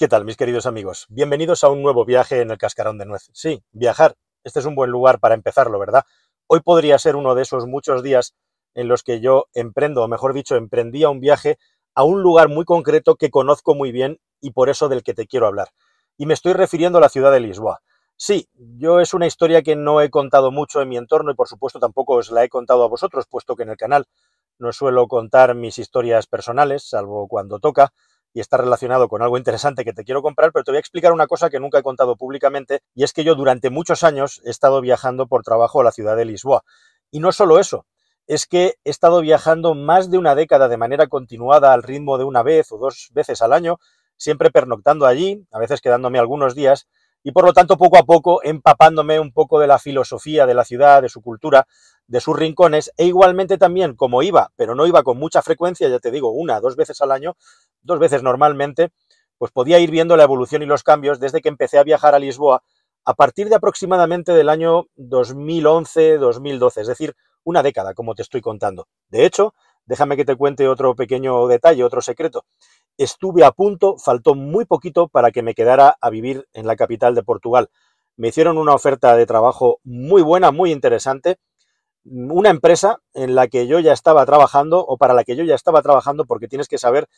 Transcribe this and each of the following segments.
¿Qué tal, mis queridos amigos? Bienvenidos a un nuevo viaje en el Cascarón de Nuez. Sí, viajar. Este es un buen lugar para empezarlo, ¿verdad? Hoy podría ser uno de esos muchos días en los que yo emprendo, o mejor dicho, emprendía un viaje a un lugar muy concreto que conozco muy bien y por eso del que te quiero hablar. Y me estoy refiriendo a la ciudad de Lisboa. Sí, yo es una historia que no he contado mucho en mi entorno y por supuesto tampoco os la he contado a vosotros, puesto que en el canal no suelo contar mis historias personales, salvo cuando toca, y está relacionado con algo interesante que te quiero comprar, pero te voy a explicar una cosa que nunca he contado públicamente, y es que yo durante muchos años he estado viajando por trabajo a la ciudad de Lisboa. Y no solo eso, es que he estado viajando más de una década de manera continuada al ritmo de una vez o dos veces al año, siempre pernoctando allí, a veces quedándome algunos días, y por lo tanto poco a poco empapándome un poco de la filosofía de la ciudad, de su cultura, de sus rincones, e igualmente también como iba, pero no iba con mucha frecuencia, ya te digo, una, dos veces al año, dos veces normalmente, pues podía ir viendo la evolución y los cambios desde que empecé a viajar a Lisboa a partir de aproximadamente del año 2011-2012, es decir, una década, como te estoy contando. De hecho, déjame que te cuente otro pequeño detalle, otro secreto. Estuve a punto, faltó muy poquito para que me quedara a vivir en la capital de Portugal. Me hicieron una oferta de trabajo muy buena, muy interesante, una empresa en la que yo ya estaba trabajando o para la que yo ya estaba trabajando, porque tienes que saber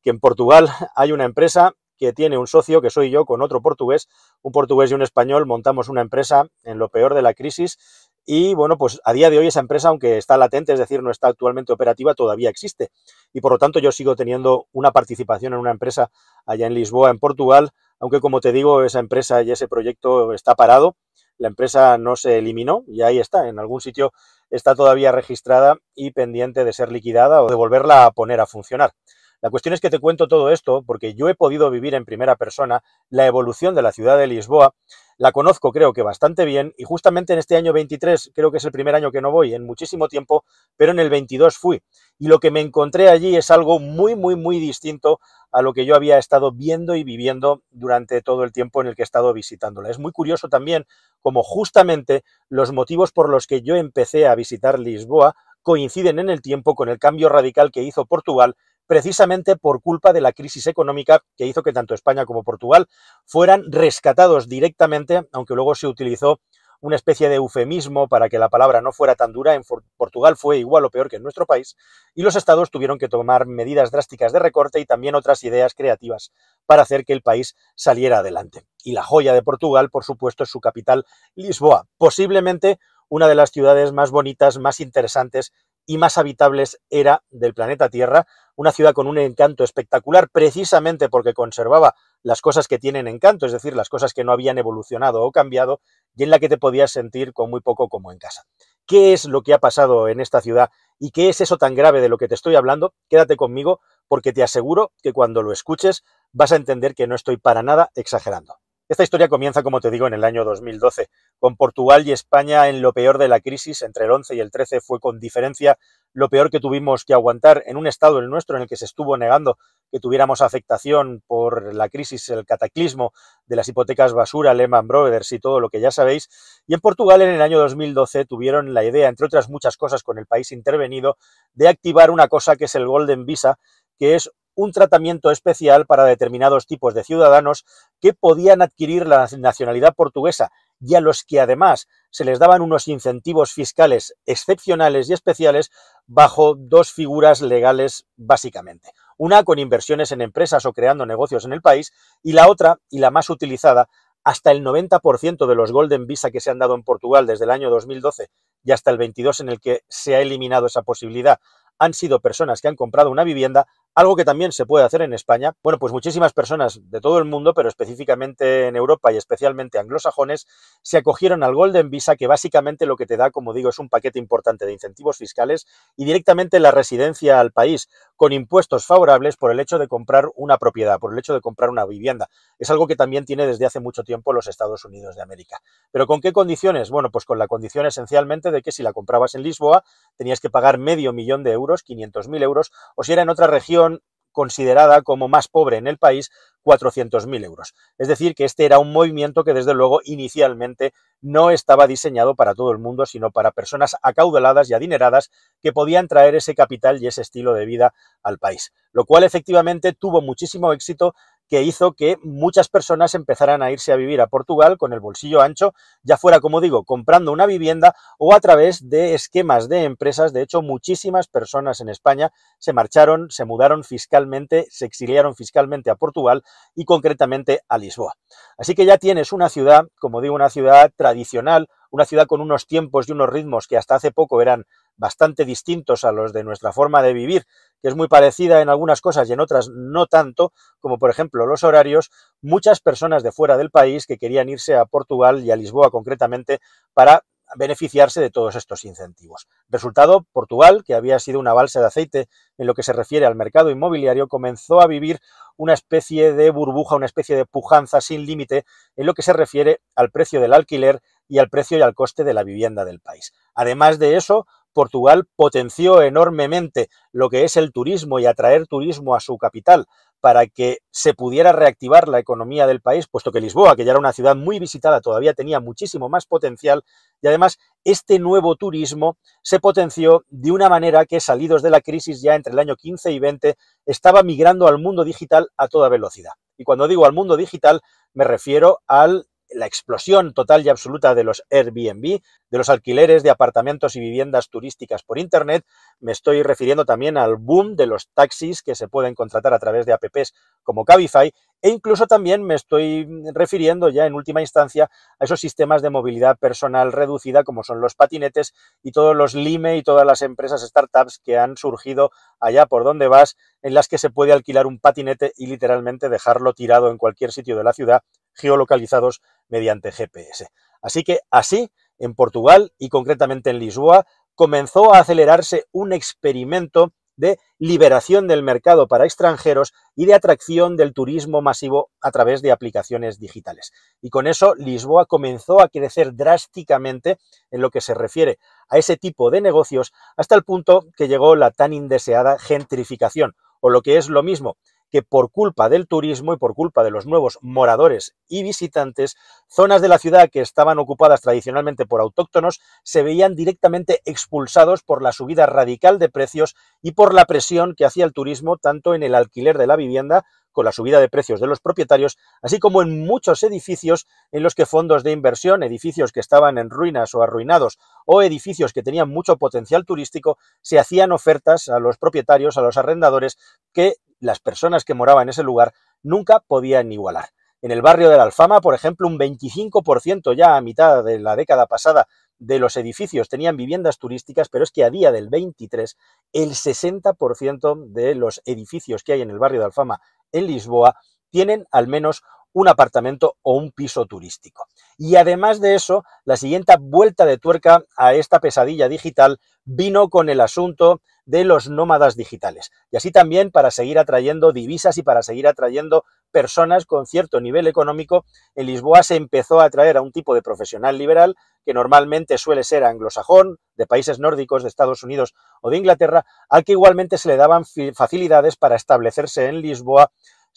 que en Portugal hay una empresa que tiene un socio, que soy yo, con otro portugués, un portugués y un español, montamos una empresa en lo peor de la crisis y bueno, pues a día de hoy esa empresa, aunque está latente, es decir, no está actualmente operativa, todavía existe y por lo tanto yo sigo teniendo una participación en una empresa allá en Lisboa, en Portugal, aunque como te digo, esa empresa y ese proyecto está parado, la empresa no se eliminó y ahí está, en algún sitio está todavía registrada y pendiente de ser liquidada o de volverla a poner a funcionar. La cuestión es que te cuento todo esto porque yo he podido vivir en primera persona la evolución de la ciudad de Lisboa, la conozco creo que bastante bien y justamente en este año 23, creo que es el primer año que no voy en muchísimo tiempo, pero en el 22 fui. Y lo que me encontré allí es algo muy distinto a lo que yo había estado viendo y viviendo durante todo el tiempo en el que he estado visitándola. Es muy curioso también como justamente los motivos por los que yo empecé a visitar Lisboa coinciden en el tiempo con el cambio radical que hizo Portugal precisamente por culpa de la crisis económica que hizo que tanto España como Portugal fueran rescatados directamente, aunque luego se utilizó una especie de eufemismo para que la palabra no fuera tan dura. En Portugal fue igual o peor que en nuestro país y los estados tuvieron que tomar medidas drásticas de recorte y también otras ideas creativas para hacer que el país saliera adelante. Y la joya de Portugal, por supuesto, es su capital, Lisboa, posiblemente una de las ciudades más bonitas, más interesantes y más habitables era del planeta Tierra, una ciudad con un encanto espectacular precisamente porque conservaba las cosas que tienen encanto, es decir, las cosas que no habían evolucionado o cambiado y en la que te podías sentir con muy poco como en casa. ¿Qué es lo que ha pasado en esta ciudad y qué es eso tan grave de lo que te estoy hablando? Quédate conmigo porque te aseguro que cuando lo escuches vas a entender que no estoy para nada exagerando. Esta historia comienza, como te digo, en el año 2012, con Portugal y España en lo peor de la crisis. Entre el 11 y el 13 fue con diferencia lo peor que tuvimos que aguantar en un estado, el nuestro, en el que se estuvo negando que tuviéramos afectación por la crisis, el cataclismo de las hipotecas basura, Lehman Brothers y todo lo que ya sabéis. Y en Portugal en el año 2012 tuvieron la idea, entre otras muchas cosas con el país intervenido, de activar una cosa que es el Golden Visa, que es un tratamiento especial para determinados tipos de ciudadanos que podían adquirir la nacionalidad portuguesa y a los que además se les daban unos incentivos fiscales excepcionales y especiales bajo dos figuras legales básicamente. Una con inversiones en empresas o creando negocios en el país y la otra, y la más utilizada, hasta el 90% de los Golden Visa que se han dado en Portugal desde el año 2012 y hasta el 22 en el que se ha eliminado esa posibilidad han sido personas que han comprado una vivienda, algo que también se puede hacer en España. Bueno, pues muchísimas personas de todo el mundo, pero específicamente en Europa y especialmente anglosajones, se acogieron al Golden Visa, que básicamente lo que te da, como digo, es un paquete importante de incentivos fiscales y directamente la residencia al país, con impuestos favorables por el hecho de comprar una propiedad, por el hecho de comprar una vivienda. Es algo que también tiene desde hace mucho tiempo los Estados Unidos de América. ¿Pero con qué condiciones? Bueno, pues con la condición esencialmente de que si la comprabas en Lisboa, tenías que pagar medio millón de euros, 500.000 euros, o si era en otra región considerada como más pobre en el país, 400.000 euros. Es decir, que este era un movimiento que desde luego inicialmente no estaba diseñado para todo el mundo, sino para personas acaudaladas y adineradas que podían traer ese capital y ese estilo de vida al país. Lo cual efectivamente tuvo muchísimo éxito que hizo que muchas personas empezaran a irse a vivir a Portugal con el bolsillo ancho, ya fuera, como digo, comprando una vivienda o a través de esquemas de empresas. De hecho, muchísimas personas en España se marcharon, se mudaron fiscalmente, se exiliaron fiscalmente a Portugal y concretamente a Lisboa. Así que ya tienes una ciudad, como digo, una ciudad tradicional, una ciudad con unos tiempos y unos ritmos que hasta hace poco eran bastante distintos a los de nuestra forma de vivir, que es muy parecida en algunas cosas y en otras no tanto, como por ejemplo los horarios. Muchas personas de fuera del país que querían irse a Portugal y a Lisboa concretamente para beneficiarse de todos estos incentivos. Resultado, Portugal, que había sido una balsa de aceite en lo que se refiere al mercado inmobiliario, comenzó a vivir una especie de burbuja, una especie de pujanza sin límite en lo que se refiere al precio del alquiler y al precio y al coste de la vivienda del país. Además de eso, Portugal potenció enormemente lo que es el turismo y atraer turismo a su capital para que se pudiera reactivar la economía del país, puesto que Lisboa, que ya era una ciudad muy visitada, todavía tenía muchísimo más potencial, y además este nuevo turismo se potenció de una manera que, salidos de la crisis ya entre el año 15 y 20, estaba migrando al mundo digital a toda velocidad. Y cuando digo al mundo digital me refiero a la explosión total y absoluta de los Airbnb, de los alquileres de apartamentos y viviendas turísticas por Internet. Me estoy refiriendo también al boom de los taxis que se pueden contratar a través de apps como Cabify, e incluso también me estoy refiriendo ya en última instancia a esos sistemas de movilidad personal reducida como son los patinetes y todos los Lime y todas las empresas startups que han surgido allá por donde vas, en las que se puede alquilar un patinete y literalmente dejarlo tirado en cualquier sitio de la ciudad, geolocalizados mediante GPS. Así que así, en Portugal y concretamente en Lisboa, comenzó a acelerarse un experimento de liberación del mercado para extranjeros y de atracción del turismo masivo a través de aplicaciones digitales. Y con eso Lisboa comenzó a crecer drásticamente en lo que se refiere a ese tipo de negocios, hasta el punto que llegó la tan indeseada gentrificación, o lo que es lo mismo, que por culpa del turismo y por culpa de los nuevos moradores y visitantes, zonas de la ciudad que estaban ocupadas tradicionalmente por autóctonos se veían directamente expulsados por la subida radical de precios y por la presión que hacía el turismo tanto en el alquiler de la vivienda, con la subida de precios de los propietarios, así como en muchos edificios en los que fondos de inversión, edificios que estaban en ruinas o arruinados, o edificios que tenían mucho potencial turístico, se hacían ofertas a los propietarios, a los arrendadores, que las personas que moraban en ese lugar nunca podían igualar. En el barrio de la Alfama, por ejemplo, un 25% ya a mitad de la década pasada de los edificios tenían viviendas turísticas, pero es que a día del 23, el 60% de los edificios que hay en el barrio de Alfama en Lisboa tienen al menos un apartamento o un piso turístico. Y además de eso, la siguiente vuelta de tuerca a esta pesadilla digital vino con el asunto de los nómadas digitales. Y así también, para seguir atrayendo divisas y para seguir atrayendo personas con cierto nivel económico, en Lisboa se empezó a atraer a un tipo de profesional liberal que normalmente suele ser anglosajón, de países nórdicos, de Estados Unidos o de Inglaterra, al que igualmente se le daban facilidades para establecerse en Lisboa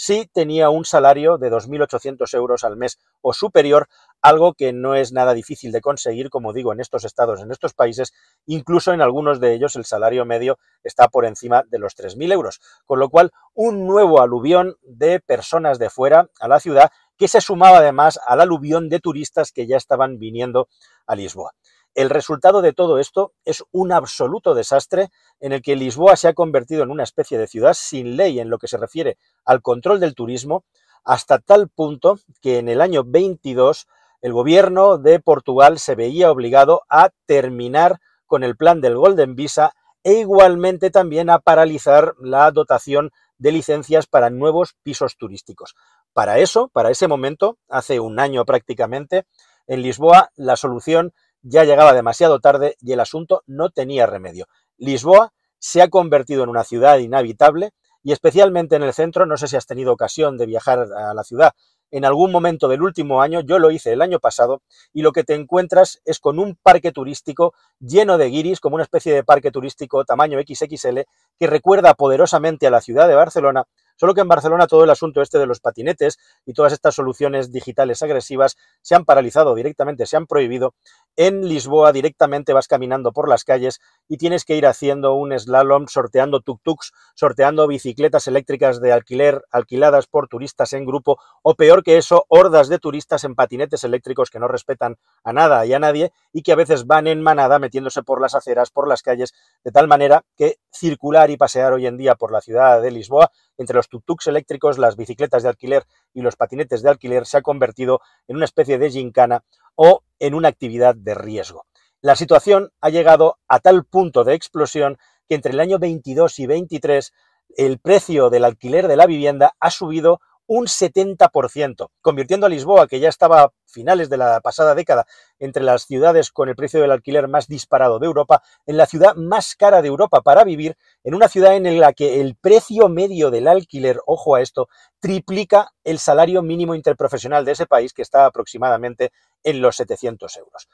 si tenía un salario de 2.800 euros al mes o superior, algo que no es nada difícil de conseguir, como digo, en estos estados, en estos países. Incluso en algunos de ellos el salario medio está por encima de los 3.000 euros, con lo cual un nuevo aluvión de personas de fuera a la ciudad, que se sumaba además al aluvión de turistas que ya estaban viniendo a Lisboa. El resultado de todo esto es un absoluto desastre en el que Lisboa se ha convertido en una especie de ciudad sin ley en lo que se refiere al control del turismo, hasta tal punto que en el año 22 el gobierno de Portugal se veía obligado a terminar con el plan del Golden Visa e igualmente también a paralizar la dotación de licencias para nuevos pisos turísticos. Para eso, para ese momento, hace un año prácticamente, en Lisboa la solución ya llegaba demasiado tarde y el asunto no tenía remedio. Lisboa se ha convertido en una ciudad inhabitable y especialmente en el centro. No sé si has tenido ocasión de viajar a la ciudad en algún momento del último año. Yo lo hice el año pasado y lo que te encuentras es con un parque turístico lleno de guiris, como una especie de parque turístico tamaño XXL que recuerda poderosamente a la ciudad de Barcelona, solo que en Barcelona todo el asunto este de los patinetes y todas estas soluciones digitales agresivas se han paralizado directamente, se han prohibido, En Lisboa directamente vas caminando por las calles y tienes que ir haciendo un slalom, sorteando tuk-tuks, sorteando bicicletas eléctricas de alquiler alquiladas por turistas en grupo, o peor que eso, hordas de turistas en patinetes eléctricos que no respetan a nada y a nadie y que a veces van en manada metiéndose por las aceras, por las calles, de tal manera que circular y pasear hoy en día por la ciudad de Lisboa entre los tuk-tuks eléctricos, las bicicletas de alquiler y los patinetes de alquiler se ha convertido en una especie de gincana o en una actividad de riesgo. La situación ha llegado a tal punto de explosión que entre el año 22 y 23 el precio del alquiler de la vivienda ha subido un 70%, convirtiendo a Lisboa, que ya estaba a finales de la pasada década entre las ciudades con el precio del alquiler más disparado de Europa, en la ciudad más cara de Europa para vivir, en una ciudad en la que el precio medio del alquiler, ojo a esto, triplica el salario mínimo interprofesional de ese país, que está aproximadamente en los 700 euros.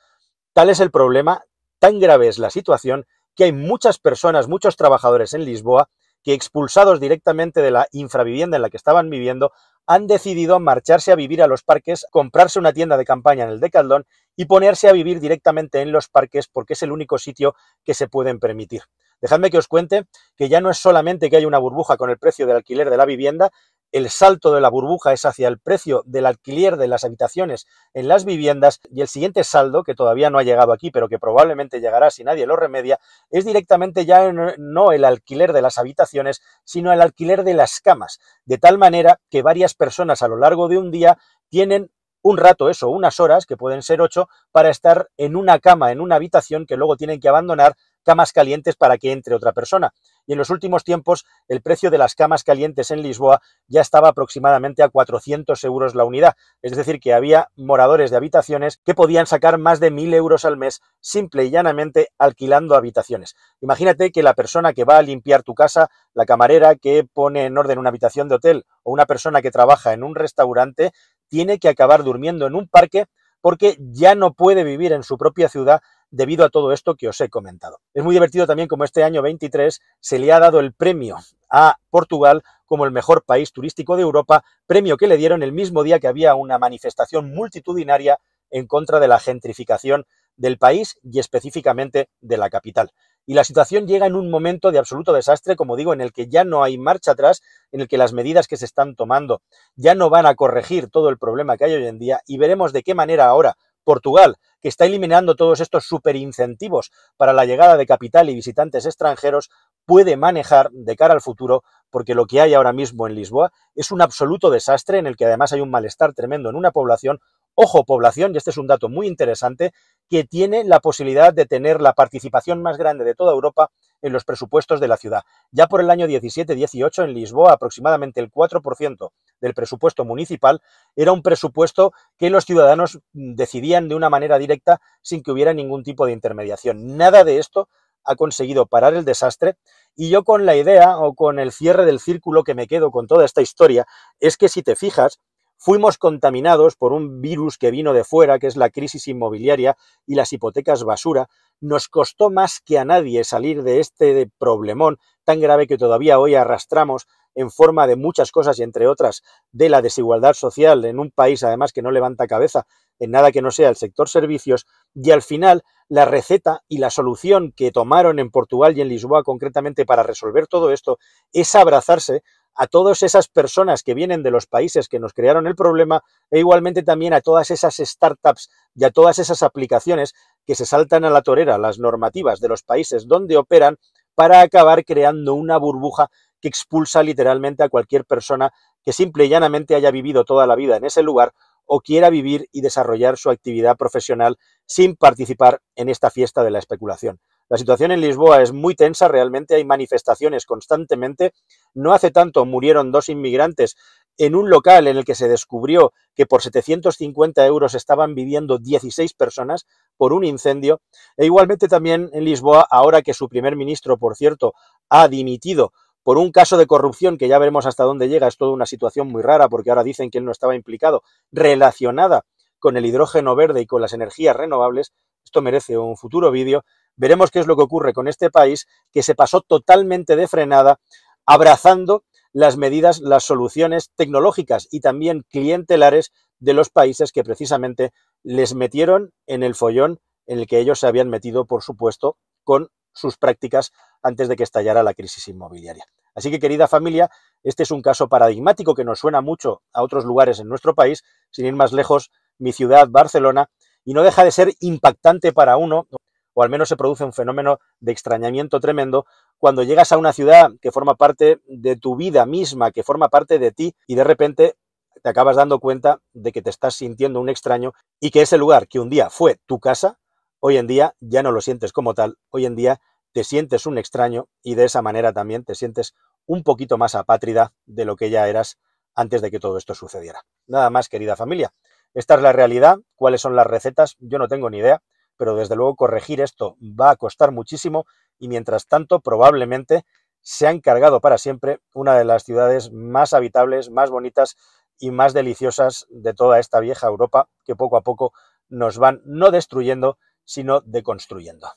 Tal es el problema, tan grave es la situación, que hay muchas personas, muchos trabajadores en Lisboa, que expulsados directamente de la infravivienda en la que estaban viviendo, han decidido marcharse a vivir a los parques, comprarse una tienda de campaña en el Decathlon y ponerse a vivir directamente en los parques porque es el único sitio que se pueden permitir. Dejadme que os cuente que ya no es solamente que hay una burbuja con el precio del alquiler de la vivienda, el salto de la burbuja es hacia el precio del alquiler de las habitaciones en las viviendas y el siguiente saldo, que todavía no ha llegado aquí, pero que probablemente llegará si nadie lo remedia, es directamente ya no el alquiler de las habitaciones, sino el alquiler de las camas, de tal manera que varias personas a lo largo de un día tienen un rato, eso, unas horas, que pueden ser 8, para estar en una cama, en una habitación que luego tienen que abandonar, camas calientes para que entre otra persona. Y en los últimos tiempos el precio de las camas calientes en Lisboa ya estaba aproximadamente a 400 euros la unidad. Es decir, que había moradores de habitaciones que podían sacar más de 1.000 euros al mes simple y llanamente alquilando habitaciones. Imagínate que la persona que va a limpiar tu casa, la camarera que pone en orden una habitación de hotel o una persona que trabaja en un restaurante tiene que acabar durmiendo en un parque porque ya no puede vivir en su propia ciudad debido a todo esto que os he comentado. Es muy divertido también como este año 23 se le ha dado el premio a Portugal como el mejor país turístico de Europa, premio que le dieron el mismo día que había una manifestación multitudinaria en contra de la gentrificación del país y específicamente de la capital. Y la situación llega en un momento de absoluto desastre, como digo, en el que ya no hay marcha atrás, en el que las medidas que se están tomando ya no van a corregir todo el problema que hay hoy en día y veremos de qué manera ahora Portugal, que está eliminando todos estos superincentivos para la llegada de capital y visitantes extranjeros, puede manejar de cara al futuro, porque lo que hay ahora mismo en Lisboa es un absoluto desastre en el que además hay un malestar tremendo en una población, ojo, población, y este es un dato muy interesante, que tiene la posibilidad de tener la participación más grande de toda Europa en los presupuestos de la ciudad. Ya por el año 17-18 en Lisboa aproximadamente el 4% del presupuesto municipal era un presupuesto que los ciudadanos decidían de una manera directa sin que hubiera ningún tipo de intermediación. Nada de esto ha conseguido parar el desastre y yo con la idea o con el cierre del círculo que me quedo con toda esta historia es que si te fijas, fuimos contaminados por un virus que vino de fuera, que es la crisis inmobiliaria y las hipotecas basura. Nos costó más que a nadie salir de este problemón tan grave que todavía hoy arrastramos en forma de muchas cosas y entre otras de la desigualdad social en un país además que no levanta cabeza en nada que no sea el sector servicios, y al final la receta y la solución que tomaron en Portugal y en Lisboa concretamente para resolver todo esto es abrazarse a todas esas personas que vienen de los países que nos crearon el problema e igualmente también a todas esas startups y a todas esas aplicaciones que se saltan a la torera las normativas de los países donde operan para acabar creando una burbuja que expulsa literalmente a cualquier persona que simple y llanamente haya vivido toda la vida en ese lugar o quiera vivir y desarrollar su actividad profesional sin participar en esta fiesta de la especulación. La situación en Lisboa es muy tensa, realmente hay manifestaciones constantemente. No hace tanto murieron 2 inmigrantes en un local en el que se descubrió que por 750 euros estaban viviendo 16 personas por un incendio. E igualmente también en Lisboa, ahora que su primer ministro, por cierto, ha dimitido por un caso de corrupción que ya veremos hasta dónde llega, es toda una situación muy rara porque ahora dicen que él no estaba implicado, relacionada con el hidrógeno verde y con las energías renovables. Esto merece un futuro vídeo. Veremos qué es lo que ocurre con este país que se pasó totalmente de frenada, abrazando las medidas, las soluciones tecnológicas y también clientelares de los países que precisamente les metieron en el follón en el que ellos se habían metido, por supuesto, con sus prácticas antes de que estallara la crisis inmobiliaria. Así que, querida familia, este es un caso paradigmático que nos suena mucho a otros lugares en nuestro país, sin ir más lejos, mi ciudad, Barcelona, y no deja de ser impactante para uno, o al menos se produce un fenómeno de extrañamiento tremendo, cuando llegas a una ciudad que forma parte de tu vida misma, que forma parte de ti, y de repente te acabas dando cuenta de que te estás sintiendo un extraño y que ese lugar que un día fue tu casa, hoy en día ya no lo sientes como tal, hoy en día te sientes un extraño y de esa manera también te sientes un poquito más apátrida de lo que ya eras antes de que todo esto sucediera. Nada más, querida familia. Esta es la realidad. ¿Cuáles son las recetas? Yo no tengo ni idea, pero desde luego corregir esto va a costar muchísimo y mientras tanto probablemente se ha encargado para siempre una de las ciudades más habitables, más bonitas y más deliciosas de toda esta vieja Europa que poco a poco nos van no destruyendo, sino deconstruyendo.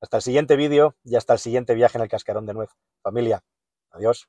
Hasta el siguiente vídeo y hasta el siguiente viaje en el Cascarón de Nuez. Familia, adiós.